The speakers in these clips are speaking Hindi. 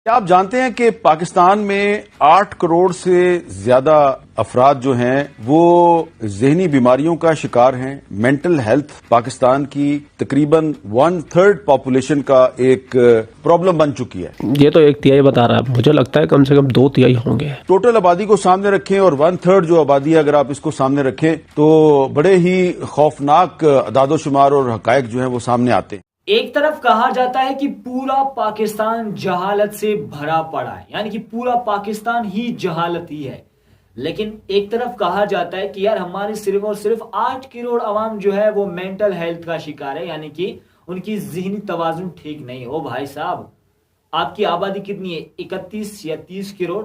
क्या आप जानते हैं कि पाकिस्तान में 8 करोड़ से ज्यादा अफराद जो हैं वो ज़हनी बीमारियों का शिकार हैं। मेंटल हेल्थ पाकिस्तान की तकरीबन 1/3 पॉपुलेशन का एक प्रॉब्लम बन चुकी है। ये तो 1/3 बता रहा है, मुझे लगता है कम से कम 2/3 होंगे। टोटल आबादी को सामने रखें और 1/3 जो आबादी है अगर आप इसको सामने रखें तो बड़े ही खौफनाक अदादोशुमार और हकायक जो है वो सामने आते हैं। एक तरफ कहा जाता है कि पूरा पाकिस्तान जहालत से भरा पड़ा है, यानी कि पूरा पाकिस्तान ही जहालत ही है। लेकिन एक तरफ कहा जाता है कि यार हमारे सिर्फ और सिर्फ 8 करोड़ अवाम जो है वो मेंटल हेल्थ का शिकार है, यानी कि उनकी ज़हनी तवाज़ुन ठीक नहीं। ओ भाई साहब, आपकी आबादी कितनी है? 31 या 30 करोड़।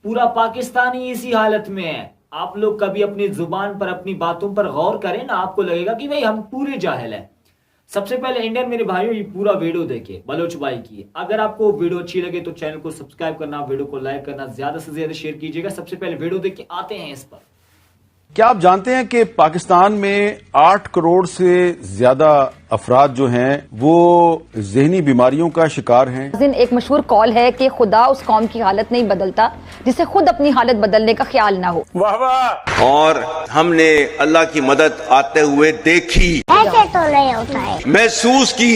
पूरा पाकिस्तान ही इसी हालत में है। आप लोग कभी अपनी जुबान पर, अपनी बातों पर गौर करें ना, आपको लगेगा कि भाई हम पूरे जाहिल हैं। सबसे पहले इंडियन मेरे भाइयों ये पूरा वीडियो देखिए बलोच भाई की। अगर आपको वीडियो अच्छी लगे तो चैनल को सब्सक्राइब करना, वीडियो को लाइक करना, ज्यादा से ज्यादा शेयर कीजिएगा। सबसे पहले वीडियो देख के आते हैं इस पर। क्या आप जानते हैं कि पाकिस्तान में 8 करोड़ से ज्यादा अफराद जो हैं वो ज़हनी बीमारियों का शिकार हैं। एक मशहूर कॉल है कि खुदा उस कौम की हालत नहीं बदलता जिसे खुद अपनी हालत बदलने का ख्याल ना हो। वाह वाह। और हमने अल्लाह की मदद आते हुए देखी, ऐसे तो नहीं होता है, महसूस की।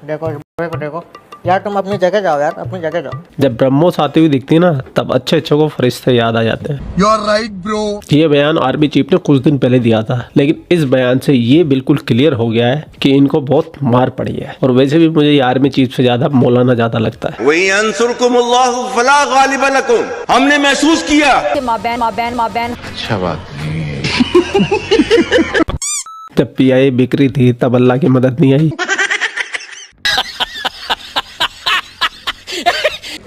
देखो देखो देखो यार, तुम अपनी जगह जाओ यार, अपनी जगह जाओ। जब ब्रह्मोस आती हुई दिखती है ना, तब अच्छे अच्छे को फरिश्ते याद आ जाते हैं। You are right, bro. ये बयान आर्मी चीफ ने कुछ दिन पहले दिया था, लेकिन इस बयान से ये बिल्कुल क्लियर हो गया है कि इनको बहुत मार पड़ी है। और वैसे भी मुझे ये आर्मी चीफ से ज्यादा मौलाना ज्यादा लगता है। वही अंसुरकुमुल्लाहु फला गालिब लकुम, हमने महसूस किया। माबैन अच्छा बात नहीं है। जब PIA बिक्री थी तब अल्लाह की मदद नहीं आई।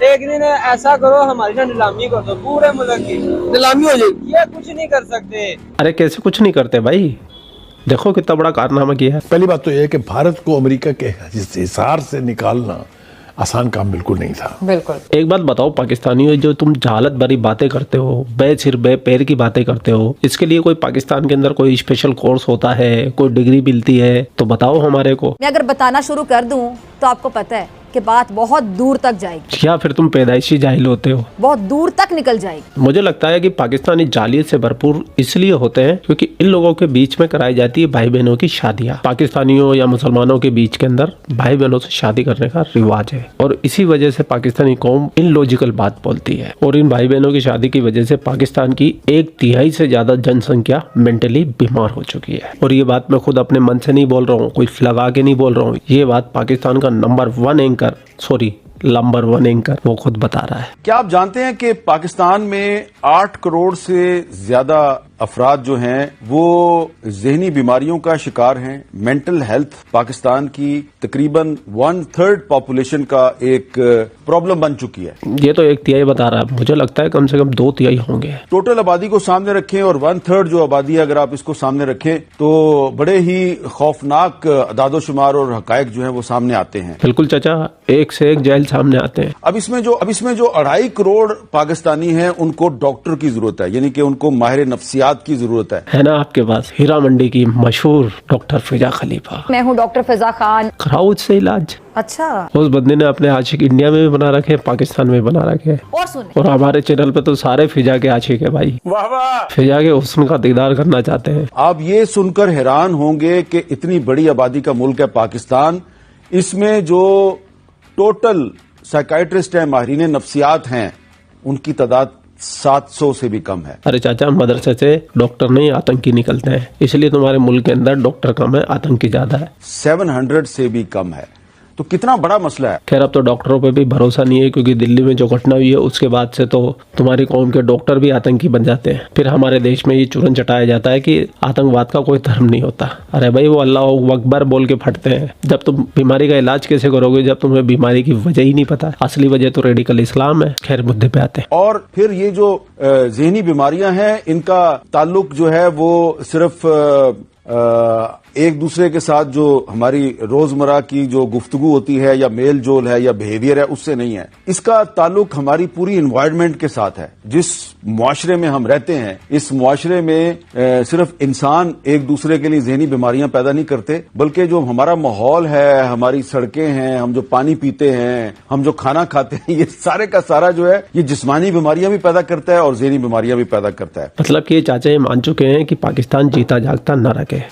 एक दिन ऐसा करो, हमारी ना नीलामी कर दो, पूरे मुल्क की नीलामी हो जाएगी। ये कुछ नहीं कर सकते। अरे कैसे कुछ नहीं करते भाई, देखो कितना बड़ा कारनामा किया है। पहली बात तो यह है कि भारत को अमेरिका के हिसार से निकालना आसान काम बिल्कुल नहीं था। बिल्कुल। एक बात बताओ पाकिस्तानियों, जो तुम जहालत भरी बातें करते हो, बे सिर बे पैर की बातें करते हो, इसके लिए कोई पाकिस्तान के अंदर कोई स्पेशल कोर्स होता है, कोई डिग्री मिलती है तो बताओ हमारे को। मैं अगर बताना शुरू कर दूं तो आपको पता है कि बात बहुत दूर तक जाएगी। या फिर तुम पैदाइशी जाहिल होते हो, बहुत दूर तक निकल जाएगी। मुझे लगता है कि पाकिस्तानी जालियत से भरपूर इसलिए होते हैं क्योंकि इन लोगों के बीच में कराई जाती है भाई बहनों की शादियाँ। पाकिस्तानियों या मुसलमानों के बीच के अंदर भाई बहनों से शादी करने का रिवाज है और इसी वजह से पाकिस्तानी कौम इनलॉजिकल बात बोलती है। और इन भाई बहनों की शादी की वजह से पाकिस्तान की 1/3 से ज्यादा जनसंख्या मेंटली बीमार हो चुकी है। और ये बात मैं खुद अपने मन से नहीं बोल रहा हूँ, कोई लगा के नहीं बोल रहा हूँ, ये बात पाकिस्तान का नंबर 1 एंकर वो खुद बता रहा है। क्या आप जानते हैं कि पाकिस्तान में 8 करोड़ से ज्यादा अफराद जो हैं वो ज़हनी बीमारियों का शिकार हैं। मेंटल हेल्थ पाकिस्तान की तकरीबन 1/3 पॉपुलेशन का एक प्रॉब्लम बन चुकी है। ये तो 1/3 बता रहा है, मुझे लगता है कम से कम 2/3 होंगे। टोटल आबादी को सामने रखें और 1/3 जो आबादी है अगर आप इसको सामने रखें तो बड़े ही खौफनाक अदादोशुमार और हकायक जो है वो सामने आते हैं। बिल्कुल चाचा, एक से एक जेल सामने आते हैं। अब इसमें जो 2.5 करोड़ पाकिस्तानी हैं उनको डॉक्टर की जरूरत है, यानी कि उनको माहिर नफ्सियात की जरूरत है ना आपके पास हीरा मंडी की मशहूर डॉक्टर फिजा खलीफा। मैं हूँ डॉक्टर फिजा खान। कराओ उससे इलाज। अच्छा। उस बंदे ने अपने आशिक इंडिया में भी बना रखे, पाकिस्तान में बना रखे। और सुने, और हमारे चैनल पे तो सारे फिजा के आशिक है भाई। वाह वाह। फिजा के हुस्न का दीदार करना चाहते हैं। आप ये सुनकर हैरान होंगे कि इतनी बड़ी आबादी का मुल्क है पाकिस्तान, इसमें जो टोटल साइकाइट्रिस्ट हैं, माहिरीन नफ्सियात हैं, उनकी तादाद 700 से भी कम है। अरे चाचा, मदरसे से डॉक्टर नहीं आतंकी निकलते हैं, इसलिए तुम्हारे मुल्क के अंदर डॉक्टर कम है, आतंकी ज्यादा है। 700 से भी कम है, तो कितना बड़ा मसला है। खैर अब तो डॉक्टरों पे भी भरोसा नहीं है, क्योंकि दिल्ली में जो घटना हुई है उसके बाद से तो तुम्हारी कौम के डॉक्टर भी आतंकी बन जाते हैं। फिर हमारे देश में ये चूरन चटाया जाता है कि आतंकवाद का कोई धर्म नहीं होता। अरे भाई, वो अल्लाह अकबर बोल के फटते हैं। जब तुम बीमारी का इलाज कैसे करोगे जब तुम्हें बीमारी की वजह ही नहीं पता? असली वजह तो रेडिकल इस्लाम है। खैर मुद्दे पे आते हैं। और फिर ये जो ज़हनी बीमारियां हैं इनका ताल्लुक जो है वो सिर्फ एक दूसरे के साथ जो हमारी रोजमर्रा की जो गुफ्तगू होती है या मेल जोल है या बिहेवियर है उससे नहीं है। इसका ताल्लुक हमारी पूरी एनवायरनमेंट के साथ है। जिस मुआशरे में हम रहते हैं, इस मुआशरे में सिर्फ इंसान एक दूसरे के लिए ज़हनी बीमारियां पैदा नहीं करते, बल्कि जो हमारा माहौल है, हमारी सड़कें हैं, हम जो पानी पीते हैं, हम जो खाना खाते हैं, ये सारे का सारा जो है ये जिस्मानी बीमारियां भी पैदा करता है और ज़हनी बीमारियां भी पैदा करता है। मतलब कि चाचा ये मान चुके हैं कि पाकिस्तान जीता जागता नरक है।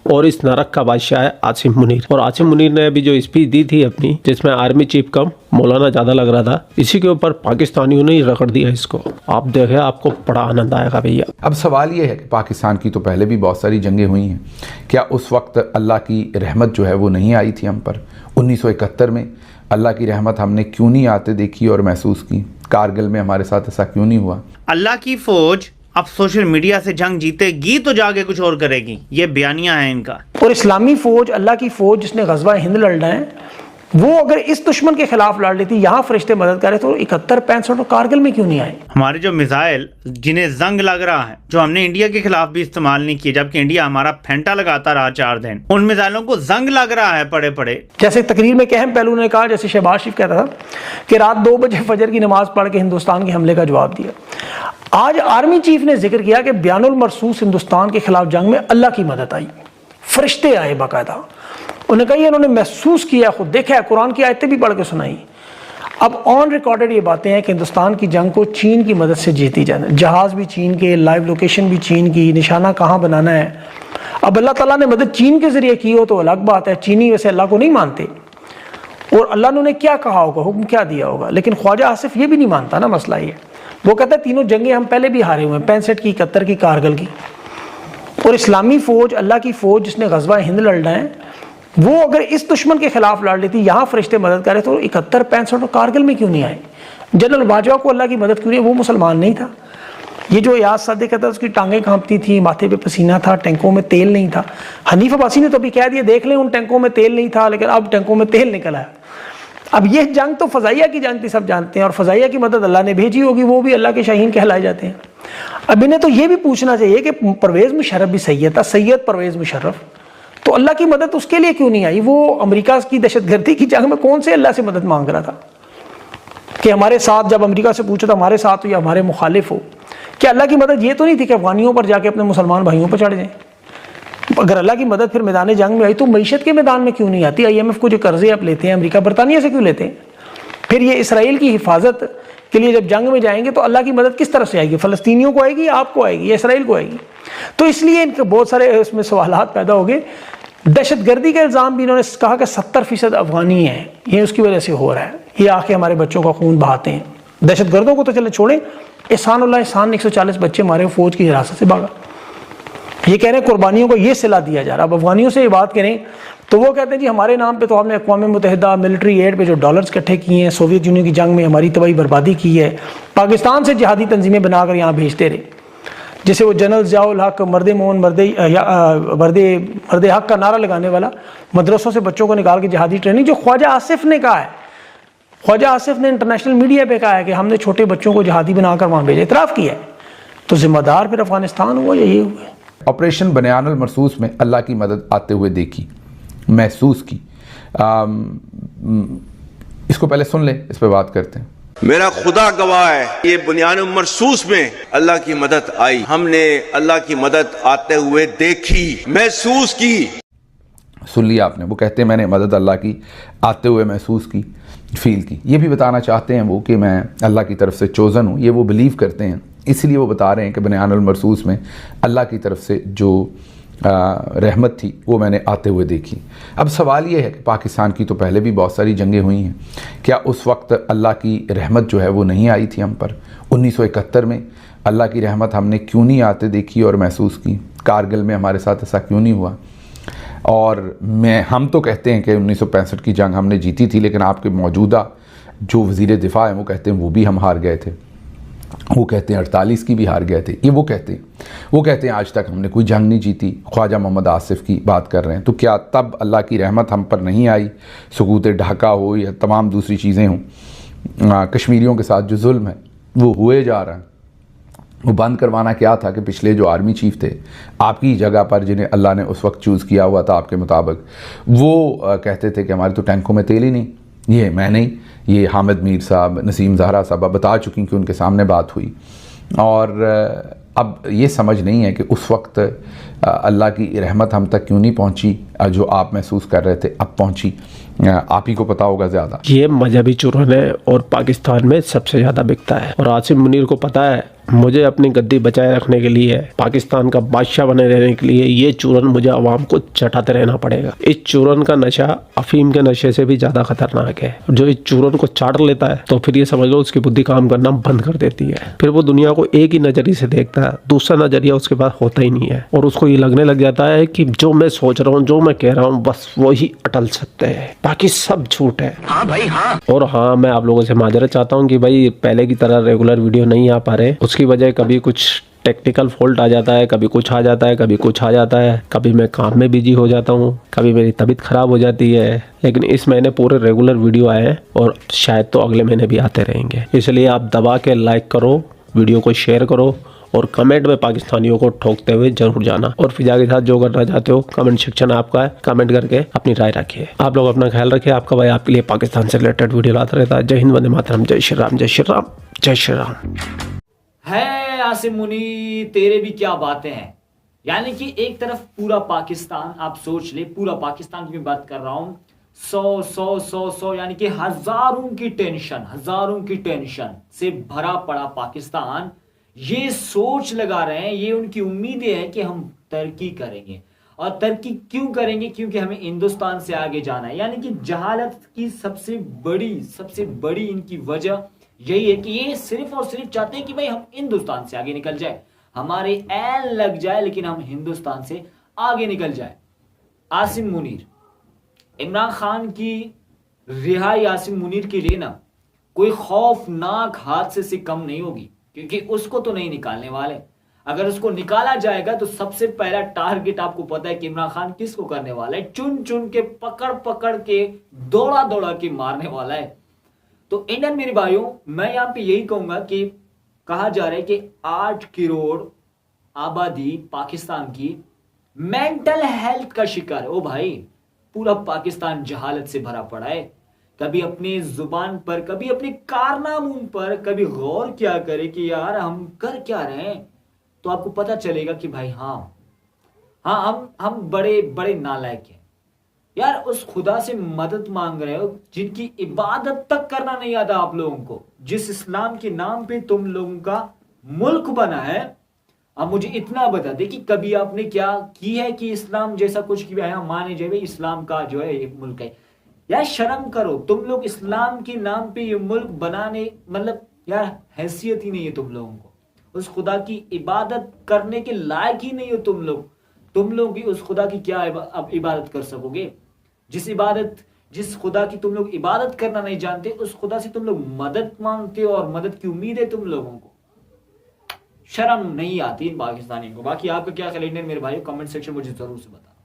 और इस नरक का बादशाह है आसिम मुनीर। और आसिम मुनीर ने अभी जो स्पीच दी थी अपनी, जिसमें आर्मी चीफ कम मौलाना ज्यादा लग रहा था, इसी के ऊपर पाकिस्तानियों ने रगड़ दिया इसको। आप देखें, आपको बड़ा आनंद आएगा भैया। अब सवाल ये है कि पाकिस्तान की तो पहले भी बहुत सारी जंगें हुई हैं, क्या उस वक्त अल्लाह की रहमत जो है वो नहीं आई थी हम पर? 1971 में अल्लाह की रहमत हमने क्यों नहीं आते देखी और महसूस की? कारगिल में हमारे साथ ऐसा क्यों नहीं हुआ? अल्लाह की फौज अब सोशल मीडिया से जंग जीतेगी तो जाके कुछ और करेगी, ये बयानिया है इनका। और इस्लामी फौज, अल्लाह की फौज जिसने गजवा हिंद लड़ना है, वो अगर इस दुश्मन के खिलाफ लड़ लेती, यहाँ फरिश्ते मदद करे, तो 71-65 कारगिल में क्यों नहीं आए? हमारे जो मिसाइल जिन्हें जंग लग रहा है, जो हमने इंडिया के खिलाफ भी इस्तेमाल नहीं किए, जबकि इंडिया हमारा फेंटा लगाता रहा 4 दिन, उन मिसाइलों को जंग लग रहा है पड़े पड़े। जैसे तकरीर में एक अहम पहलू ने कहा, जैसे शहबाज शरीफ कहता था कि रात 2 बजे फजर की नमाज पढ़ के हिंदुस्तान के हमले का जवाब दिया। आज आर्मी चीफ ने जिक्र किया कि बयानुल मरसूस हिंदुस्तान के खिलाफ जंग में अल्लाह की मदद आई, फरिश्ते आए बाकायदा। उन्होंने कहा उन्होंने महसूस किया, खुद देखा है, कुरान की आयतें भी पढ़ के सुनाई। अब ऑन रिकॉर्डेड ये बातें हैं कि हिंदुस्तान की जंग को चीन की मदद से जीती जाए, जहाज भी चीन के, लाइव लोकेशन भी चीन की, निशाना कहाँ बनाना है। अब अल्लाह ताला ने मदद चीन के जरिए की हो तो अलग बात है, चीनी वैसे अल्लाह को नहीं मानते और अल्लाह ने उन्हें क्या कहा होगा, हुक्म क्या दिया होगा, लेकिन ख्वाजा आसिफ ये भी नहीं मानता ना। मसला ये, वो कहता है तीनों जंगें हम पहले भी हारे हुए हैं, 65 की, 71 की, कारगिल की। और इस्लामी फौज, अल्लाह की फौज जिसने गजवा हिंद लड़ना है, वो अगर इस दुश्मन के खिलाफ लड़ लेती, यहाँ फरिश्ते मदद करे, तो 71-65 कारगिल में क्यों नहीं आए? जनरल बाजवा को अल्लाह की मदद क्यों नहीं? वो मुसलमान नहीं था। ये जो याद सादे कहता है उसकी टांगें कांपती थी, माथे पे पसीना था, टैंकों में तेल नहीं था। हनीफ अब्बासी ने तो अभी कह दिया, देख लें उन टैंकों में तेल नहीं था, लेकिन अब टैंकों में तेल निकला है। अब ये जंग तो फजाइया की जंग थी, सब जानते हैं, और फजाइया की मदद अल्लाह ने भेजी होगी, वो भी अल्लाह के शाहीन कहलाए जाते हैं। अब इन्हें तो ये भी पूछना चाहिए कि परवेज़ मुशर्रफ भी सैयद था, सैयद परवेज़ मुशर्रफ, तो अल्लाह की मदद उसके लिए क्यों नहीं आई? वो अमेरिका की दहशतगर्दी की जंग में कौन से अल्लाह से मदद मांग रहा था कि हमारे साथ, जब अमेरिका से पूछा था हमारे साथ हो या हमारे मुखालिफ हो? क्या अल्लाह की मदद ये तो नहीं थी कि अफगानियों पर जाके अपने मुसलमान भाइयों पर चढ़ जाएं? अगर अल्लाह की मदद फिर मैदान जंग में आई तो मईशत के मैदान में क्यों नहीं आती? IMF को जो कर्जे आप लेते हैं, अमेरिका बरतानिया से क्यों लेते हैं? फिर ये इसराइल की हिफाजत के लिए जब जंग में जाएंगे तो अल्लाह की मदद किस तरह से आएगी? फ़लस्तीनियों को आएगी, आपको आएगी, या इसराइल को आएगी? तो इसलिए इनके बहुत सारे उसमें सवालात पैदा हो गए। दहशतगर्दी का इल्ज़ाम भी इन्होंने कहा कि 70% अफगानी हैं, ये उसकी वजह से हो रहा है, ये आके हमारे बच्चों का खून बहाते हैं। दहशतगर्दों को तो चले छोड़ें, एहसानुल्लाह एहसान 140 बच्चे मारे, फौज की हिरासत से भागा। ये कह रहे हैं कुर्बानियों को ये सिला दिया जा रहा। अब अफगानियों से ये बात करें तो वो कहते हैं जी हमारे नाम पे तो हमने अक़वाम मुत्तहिदा मिलिट्री एड पे जो डॉलर्स इकट्ठे किए हैं, सोवियत यूनियन की जंग में हमारी तबाही बर्बादी की है, पाकिस्तान से जिहादी तंजीमें बनाकर यहाँ भेजते रहे। जैसे वो जनरल ज़ियाउल हक, मर्द मोहन मर्द हक का नारा लगाने वाला, मदरसों से बच्चों को निकाल के जिहादी ट्रेनिंग, जो ख्वाजा आसिफ ने कहा है, ख्वाजा आसिफ ने इंटरनेशनल मीडिया पे कहा है कि हमने छोटे बच्चों को जिहादी बनाकर वहाँ भेजा, इतराफ़ किया है। तो जिम्मेदार फिर अफगानिस्तान हुआ या ये हुआ? ऑपरेशन बयानुल मरसूस में अल्लाह की मदद आते हुए देखी, महसूस की। इसको पहले सुन ले, इस पर बात करते हैं। मेरा खुदा गवाह है, ये बयानुल मरसूस में अल्लाह की मदद आई, हमने अल्लाह की मदद आते हुए देखी, महसूस की। सुन लिया आपने, वो कहते हैं मैंने मदद अल्लाह की आते हुए महसूस की, फील की। ये भी बताना चाहते हैं वो कि मैं अल्लाह की तरफ से चोज़न हूँ, ये वो बिलीव करते हैं, इसलिए वो बता रहे हैं कि बयानुल मरसूस में अल्लाह की तरफ से जो रहमत थी वो मैंने आते हुए देखी। अब सवाल ये है कि पाकिस्तान की तो पहले भी बहुत सारी जंगें हुई हैं, क्या उस वक्त अल्लाह की रहमत जो है वो नहीं आई थी हम पर? 1971 में अल्लाह की रहमत हमने क्यों नहीं आते देखी और महसूस की? कारगिल में हमारे साथ ऐसा क्यों नहीं हुआ? और हम तो कहते हैं कि 1965 की जंग हमने जीती थी, लेकिन आपके मौजूदा जो वज़ीर दिफा हैं वो कहते हैं वो भी हम हार गए थे, वो कहते हैं 48 की भी हार गए थे। ये वो कहते हैं आज तक हमने कोई जंग नहीं जीती। ख्वाजा मोहम्मद आसिफ की बात कर रहे हैं। तो क्या तब अल्लाह की रहमत हम पर नहीं आई? सुकूत ढाका हो या तमाम दूसरी चीज़ें हों, कश्मीरियों के साथ जो जुल्म है वो हुए जा रहा है, वो बंद करवाना क्या था कि पिछले जो आर्मी चीफ थे आपकी जगह पर, जिन्हें अल्लाह ने उस वक्त चूज़ किया हुआ था आपके मुताबिक, वो कहते थे कि हमारे तो टैंकों में तेल ही नहीं। ये मैं नहीं, ये हामिद मीर साहब, नसीम ज़हरा साहब बता चुकी कि उनके सामने बात हुई। और अब ये समझ नहीं है कि उस वक्त अल्लाह की रहमत हम तक क्यों नहीं पहुंची, जो आप महसूस कर रहे थे अब पहुंची। आप ही को पता होगा ज़्यादा। ये मजहबी चूरन है और पाकिस्तान में सबसे ज़्यादा बिकता है। और आसिम मुनीर को पता है मुझे अपनी गद्दी बचाए रखने के लिए, पाकिस्तान का बादशाह बने रहने के लिए ये चूरन मुझे आवाम को चटाते रहना पड़ेगा। इस चूरन का नशा अफीम के नशे से भी ज़्यादा खतरनाक है। जो इस चूरन को चाट लेता है तो फिर ये समझ लो उसकी बुद्धि काम करना बंद कर देती है। फिर वो दुनिया को एक ही नज़रिए से देखता है, दूसरा नज़रिया उसके पास होता ही नहीं है। और उसको ये लगने लग जाता है कि जो मैं सोच रहा हूँ, जो मैं कह रहा हूँ, बस वही अटल सत्य है, बाकी सब झूठ है। हाँ भाई हाँ। और हाँ, मैं आप लोगों से माजरत चाहता हूँ कि भाई पहले की तरह रेगुलर वीडियो नहीं आ पा रहे। उसकी वजह कभी कुछ टेक्निकल फॉल्ट आ जाता है, कभी कुछ आ जाता है, कभी कुछ आ जाता है, कभी मैं काम में बिजी हो जाता हूँ, कभी मेरी तबीयत खराब हो जाती है। लेकिन इस महीने पूरे रेगुलर वीडियो आए हैं और शायद तो अगले महीने भी आते रहेंगे। इसलिए आप दबा के लाइक करो, वीडियो को शेयर करो और कमेंट में पाकिस्तानियों को ठोकते हुए जरूर जाना। और फिजा के साथ जो करना चाहते हो कमेंट सेक्शन आपका है, कमेंट करके अपनी राय रखिए। आप लोग अपना ख्याल रखिए। आपका भाई आपके लिए पाकिस्तान से रिलेटेड वीडियो लाता रहता है। जय हिंद, वंदे मातरम, जय श्री राम, जय श्री राम, जय श्री राम। है आसिम मुनी, तेरे भी क्या बातें हैं। यानी कि एक तरफ पूरा पाकिस्तान, आप सोच ले, पूरा पाकिस्तान की बात कर रहा हूं, 100 यानी कि हजारों की टेंशन से भरा पड़ा पाकिस्तान ये सोच लगा रहे हैं, ये उनकी उम्मीदें हैं कि हम तरक्की करेंगे। और तरक्की क्यों करेंगे? क्योंकि हमें हिंदुस्तान से आगे जाना है। यानी कि जहालत की सबसे बड़ी इनकी वजह यही है कि ये सिर्फ और सिर्फ चाहते हैं कि भाई हम हिंदुस्तान से आगे निकल जाए, हमारे ऐन लग जाए, लेकिन हम हिंदुस्तान से आगे निकल जाए। आसिम मुनीर, इमरान खान की रिहाई आसिम मुनीर के लिए ना कोई खौफनाक हादसे से कम नहीं होगी, क्योंकि उसको तो नहीं निकालने वाले। अगर उसको निकाला जाएगा तो सबसे पहला टारगेट आपको पता है कि इमरान खान किसको करने वाला है, चुन चुन के, पकड़ के, दौड़ा के मारने वाला है। तो इंडियन मेरे भाइयों, मैं यहां पे यही कहूंगा कि कहा जा रहा है कि 8 करोड़ आबादी पाकिस्तान की मेंटल हेल्थ का शिकार है। ओ भाई, पूरा पाकिस्तान जहालत से भरा पड़ा है। कभी अपनी जुबान पर, कभी अपने कारनामों पर कभी गौर क्या करे कि यार हम कर क्या रहे हैं, तो आपको पता चलेगा कि भाई हाँ हम बड़े नालायक हैं यार। उस खुदा से मदद मांग रहे हो जिनकी इबादत तक करना नहीं आता आप लोगों को, जिस इस्लाम के नाम पे तुम लोगों का मुल्क बना है। अब मुझे इतना बता दे कि कभी आपने क्या की है कि इस्लाम जैसा कुछ किया, माने जाए इस्लाम का जो है ये मुल्क है। यार शर्म करो, तुम लोग इस्लाम के नाम पे ये मुल्क बनाने, मतलब यार हैसियत ही नहीं है तुम लोगों को। उस खुदा की इबादत करने के लायक ही नहीं हो तुम लोग भी उस खुदा की क्या अब इबादत कर सकोगे? जिस खुदा की तुम लोग इबादत करना नहीं जानते, उस खुदा से तुम लोग मदद मांगते हो और मदद की उम्मीद है तुम लोगों को। शर्म नहीं आती इन पाकिस्तानियों को। बाकी आपका क्या ख्याल है मेरे भाई, कमेंट सेक्शन मुझे जरूर से बता।